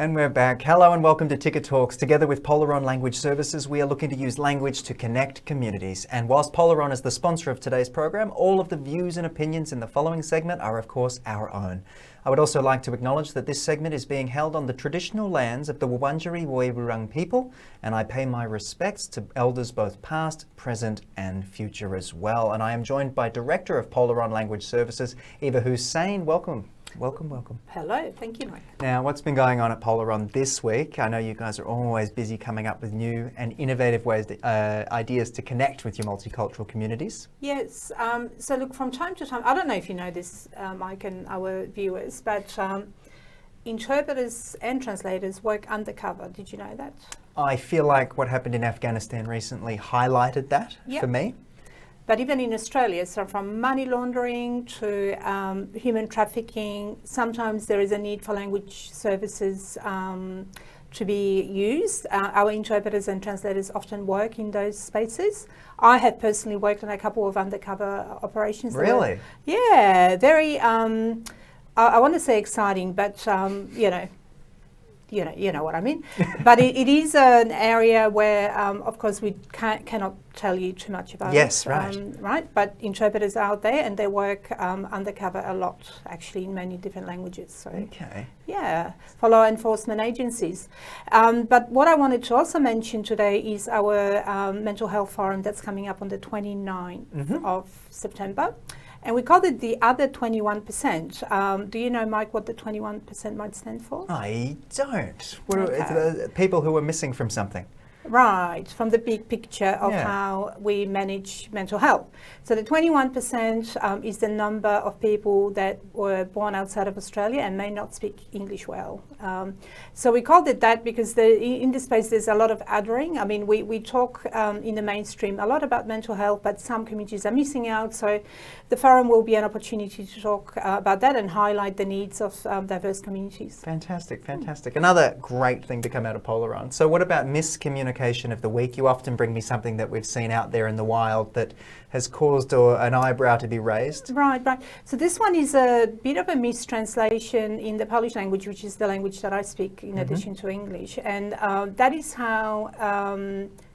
And we're back. Hello and welcome to Ticket Talks. Together with Polaron Language Services, we are looking to use language to connect communities. And whilst Polaron is the sponsor of today's program, all of the views and opinions in the following segment are, of course, our own. I would also like to acknowledge that this segment is being held on the traditional lands of the Wurundjeri Woiwurrung people, and I pay my respects to elders both past, present, and future as well. And I am joined by Director of Polaron Language Services, Eva Hussein. Welcome. Welcome. Hello, thank you, Mike. Now, what's been going on at Polaron this week? I know you guys are always busy coming up with new and innovative ways, ideas to connect with your multicultural communities. Yes, so look, from time to time, I don't know if you know this, Mike and our viewers, but interpreters and translators work undercover. Did you know that? I feel like what happened in Afghanistan recently highlighted that for me. But even in Australia, so from money laundering to human trafficking, sometimes there is a need for language services to be used. Our interpreters and translators often work in those spaces. I have personally worked on a couple of undercover operations. Really? Very, I want to say exciting, but you know what I mean. But it is an area where, of course, we cannot tell you too much about. Yes, it. right. But interpreters are out there and they work undercover a lot, actually, in many different languages. So, okay. Yeah, for law enforcement agencies. But what I wanted to also mention today is our mental health forum that's coming up on the 29th of September. And we called it the other 21%. Do you know, Mike, what the 21% might stand for? I don't. What are people who are missing from something? Right, from the big picture of how we manage mental health. So the 21% is the number of people that were born outside of Australia and may not speak English well. So we called it that because in this space there's a lot of othering. I mean, we talk in the mainstream a lot about mental health, but some communities are missing out. So the forum will be an opportunity to talk about that and highlight the needs of diverse communities. Fantastic. Another great thing to come out of Polaron. So what about miscommunication of the week? You often bring me something that we've seen out there in the wild that has caused an eyebrow to be raised. Right. So this one is a bit of a mistranslation in the Polish language, which is the language that I speak in addition to English. And that is how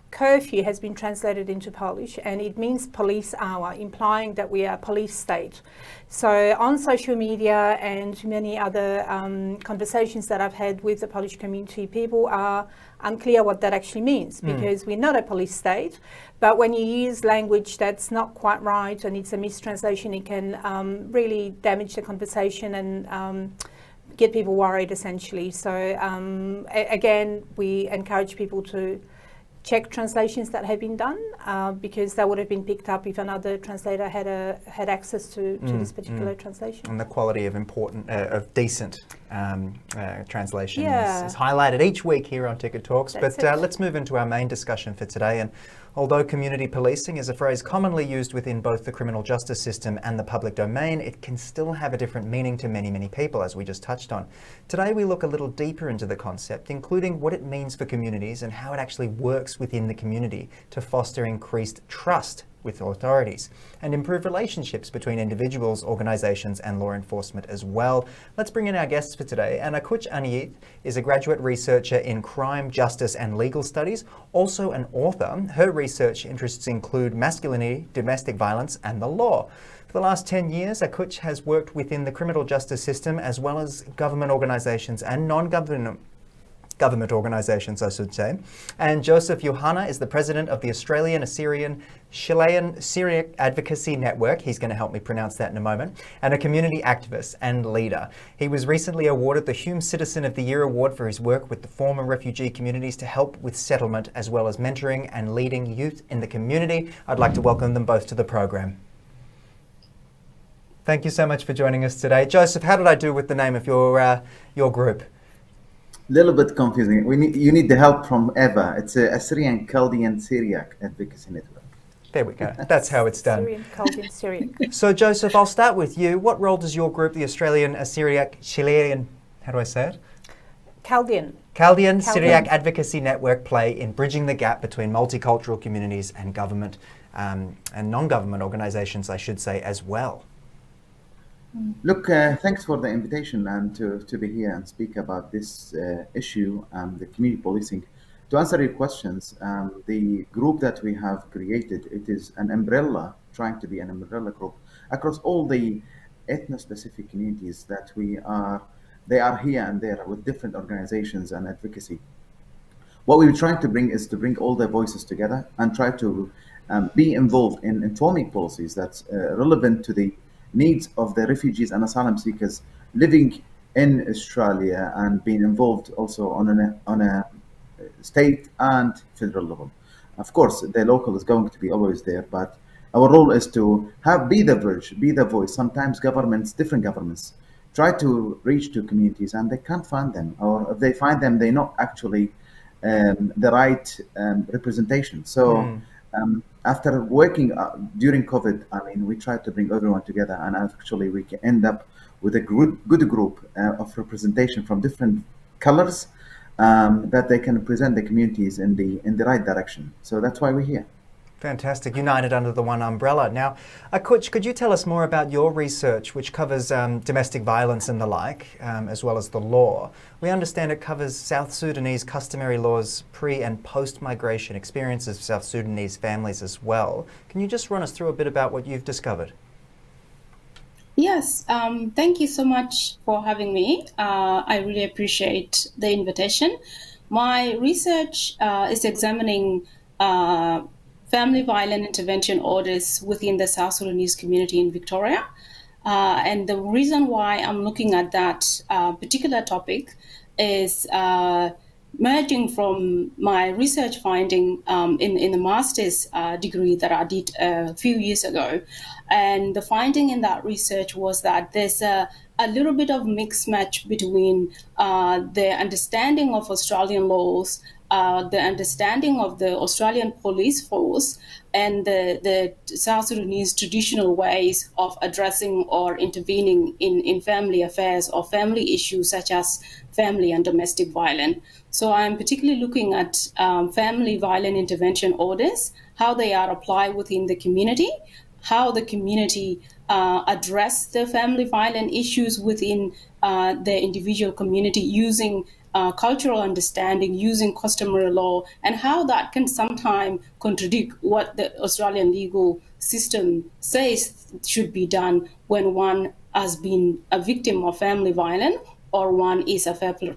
curfew has been translated into Polish, and it means police hour, implying that we are a police state. So on social media and many other conversations that I've had with the Polish community, people are unclear what that actually means, because we're not a police state. But when you use language that's not quite right and it's a mistranslation, it can really damage the conversation and get people worried, essentially. So again, we encourage people to check translations that have been done, because that would have been picked up if another translator had access to this particular translation. And the quality of decent translation is highlighted each week here on Ticket Talks. But let's move into our main discussion for today. And although community policing is a phrase commonly used within both the criminal justice system and the public domain, it can still have a different meaning to many people, as we just touched on. Today we look a little deeper into the concept, including what it means for communities and how it actually works within the community to foster increased trust with authorities and improve relationships between individuals, organisations and law enforcement as well. Let's bring in our guests for today. And Akuch Anyieth is a graduate researcher in crime, justice and legal studies, also an author. Her research interests include masculinity, domestic violence and the law. For the last 10 years, Akuch has worked within the criminal justice system as well as government organisations and non-government organisations, I should say. And Joseph Youhana is the president of the Australian, Assyrian, Chaldean Syriac Advocacy Network. He's going to help me pronounce that in a moment. And a community activist and leader. He was recently awarded the Hume Citizen of the Year Award for his work with the former refugee communities to help with settlement, as well as mentoring and leading youth in the community. I'd like to welcome them both to the program. Thank you so much for joining us today. Joseph, how did I do with the name of your group? Little bit confusing. You need the help from Eva. It's a Assyrian, Chaldean, Syriac Advocacy Network. There we go. That's how it's done. Assyrian, Chaldean, Syriac. So Joseph, I'll start with you. What role does your group, the Australian, Syriac, Chaldean, how do I say it? Chaldean Syriac Advocacy Network play in bridging the gap between multicultural communities and government and non-government organisations, I should say, as well? Look, thanks for the invitation and to be here and speak about this issue, the community policing. To answer your questions, the group that we have created, it is an umbrella, trying to be an umbrella group across all the ethno-specific communities that they are here and there with different organizations and advocacy. What we're trying to bring is to bring all their voices together and try to be involved in informing policies that's relevant to the needs of the refugees and asylum seekers living in Australia and being involved also on a state and federal level. Of course, the local is going to be always there, but our role is to be the bridge, be the voice. Sometimes governments, different governments, try to reach to communities and they can't find them, or if they find them, they're not actually the right representation. So after working during COVID, I mean, we tried to bring everyone together, and actually we can end up with a good group of representation from different colors that they can present the communities in the right direction. So that's why we're here. Fantastic. United under the one umbrella. Now, Akuch, could you tell us more about your research, which covers domestic violence and the like, as well as the law? We understand it covers South Sudanese customary laws pre- and post-migration experiences of South Sudanese families as well. Can you just run us through a bit about what you've discovered? Yes, thank you so much for having me. I really appreciate the invitation. My research is examining family violence intervention orders within the South Sudanese community in Victoria. And the reason why I'm looking at that particular topic is merging from my research finding in the master's degree that I did a few years ago. And the finding in that research was that there's a little bit of mixed match between the understanding of Australian laws, the understanding of the Australian police force, and the South Sudanese traditional ways of addressing or intervening in family affairs or family issues such as family and domestic violence. So I'm particularly looking at family violence intervention orders, how they are applied within the community, how the community address the family violence issues within the individual community using cultural understanding, using customary law, and how that can sometimes contradict what the Australian legal system says should be done when one has been a victim of family violence or one is a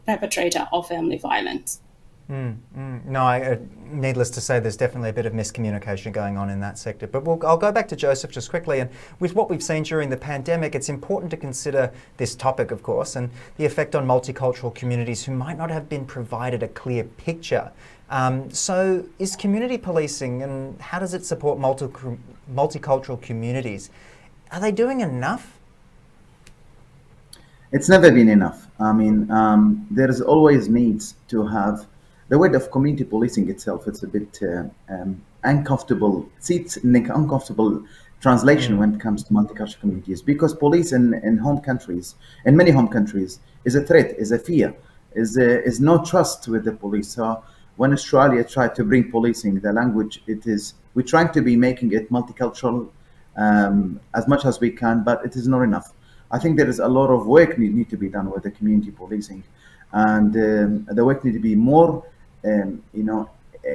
perpetrator of family violence. No, needless to say, there's definitely a bit of miscommunication going on in that sector. But I'll go back to Joseph just quickly. And with what we've seen during the pandemic, it's important to consider this topic, of course, and the effect on multicultural communities who might not have been provided a clear picture. So is community policing, and how does it support multicultural communities? Are they doing enough? It's never been enough. I mean, there is always needs to have the word of community policing itself. It's a bit uncomfortable. It's an uncomfortable translation when it comes to multicultural communities, because police in home countries, in many home countries, is a threat, is a fear, is no trust with the police. So when Australia tried to bring policing, the language we're trying to be making it multicultural as much as we can, but it is not enough. I think there is a lot of work need to be done with the community policing, and the work need to be more,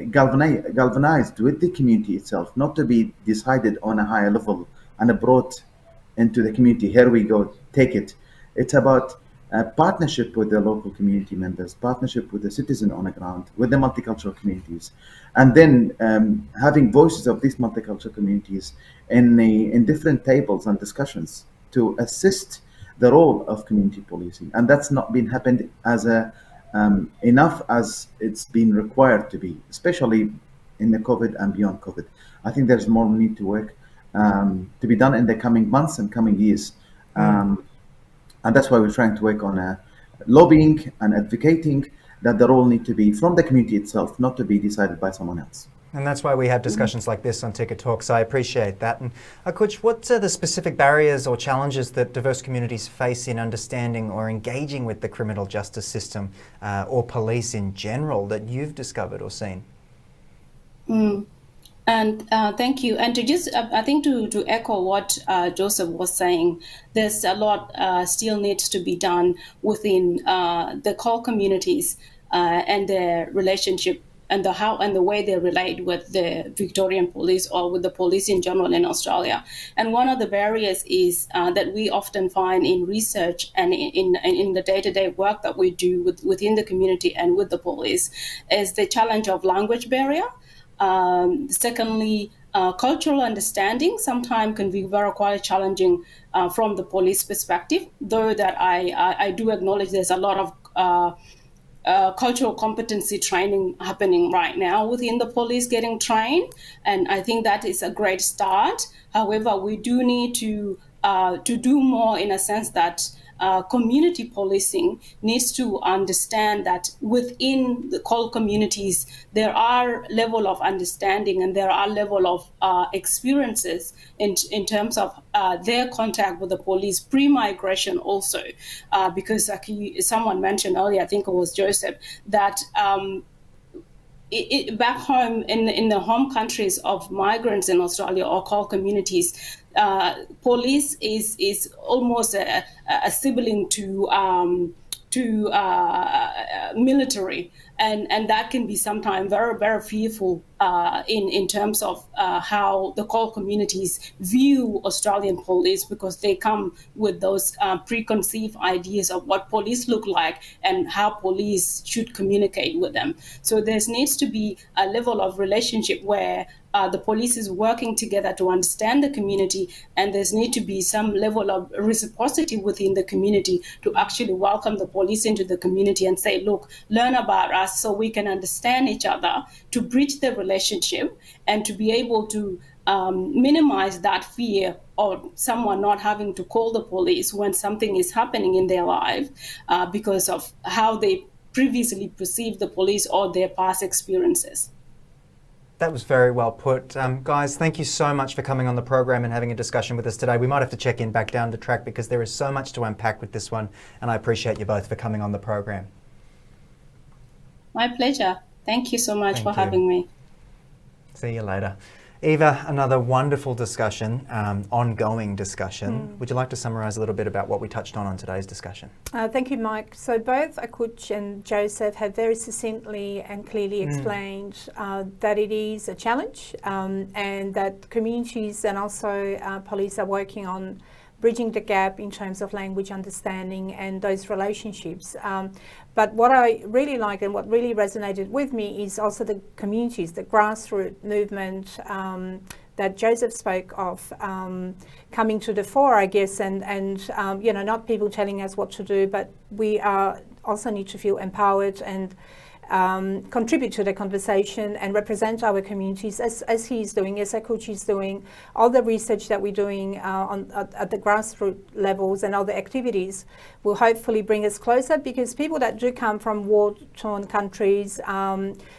galvanized with the community itself, not to be decided on a higher level and brought into the community. Here we go, take it. It's about partnership with the local community members, partnership with the citizen on the ground, with the multicultural communities, and then having voices of these multicultural communities in different tables and discussions to assist the role of community policing. And that's not been happened as enough as it's been required to be, especially in the COVID and beyond COVID. I think there's more need to work to be done in the coming months and coming years. And that's why we're trying to work on lobbying and advocating that the role need to be from the community itself, not to be decided by someone else. And that's why we have discussions like this on Ticket Talks. I appreciate that. And Akuch, what are the specific barriers or challenges that diverse communities face in understanding or engaging with the criminal justice system or police in general that you've discovered or seen? And thank you. And to just, I think to echo what Joseph was saying, there's a lot still needs to be done within the core communities and their relationship and the way they relate with the Victorian police or with the police in general in Australia. And one of the barriers is that we often find in research and in the day-to-day work that we do within the community and with the police is the challenge of language barrier. Secondly, cultural understanding sometimes can be very quite challenging from the police perspective, though that I do acknowledge there's a lot of cultural competency training happening right now within the police getting trained, and I think that is a great start. However, we do need to do more in a sense that community policing needs to understand that within the core communities there are level of understanding and there are level of experiences in terms of their contact with the police pre-migration also, because like someone mentioned earlier, I think it was Joseph, that back home in the home countries of migrants in Australia or core communities, police is almost a sibling to military, and that can be sometimes very, very fearful in terms of how the core communities view Australian police, because they come with those preconceived ideas of what police look like and how police should communicate with them. So there needs to be a level of relationship where the police is working together to understand the community, and there's need to be some level of reciprocity within the community to actually welcome the police into the community and say, look, learn about us so we can understand each other, to bridge the relationship and to be able to minimize that fear of someone not having to call the police when something is happening in their life because of how they previously perceived the police or their past experiences. That was very well put. Guys, thank you so much for coming on the program and having a discussion with us today. We might have to check in back down the track because there is so much to unpack with this one, and I appreciate you both for coming on the program. My pleasure. Thank you so much for having me. See you later. Eva, another wonderful discussion, ongoing discussion. Would you like to summarise a little bit about what we touched on today's discussion? Thank you, Mike. So both Akuch and Joseph have very succinctly and clearly explained that it is a challenge and that communities and also police are working on bridging the gap in terms of language understanding and those relationships. But what I really like and what really resonated with me is also the communities, the grassroots movement that Joseph spoke of coming to the fore, I guess, and you know, not people telling us what to do, but we also need to feel empowered and contribute to the conversation and represent our communities as he's doing, as Akuch is doing. All the research that we're doing at the grassroots levels and all the activities will hopefully bring us closer, because people that do come from war-torn countries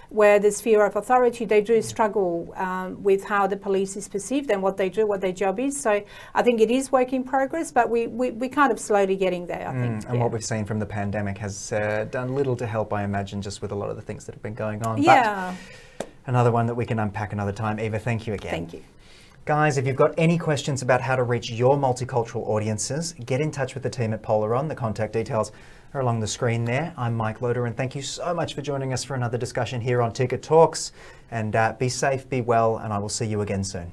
where there's fear of authority, they do struggle with how the police is perceived and what they do, what their job is. So I think it is work in progress, but we're kind of slowly getting there, I think. And what we've seen from the pandemic has done little to help, I imagine, just with a lot of the things that have been going on. Yeah. But another one that we can unpack another time. Eva, thank you again. Thank you. Guys, if you've got any questions about how to reach your multicultural audiences, get in touch with the team at Polaron. The contact details are along the screen there. I'm Mike Loder, and thank you so much for joining us for another discussion here on Ticket Talks. And be safe, be well, and I will see you again soon.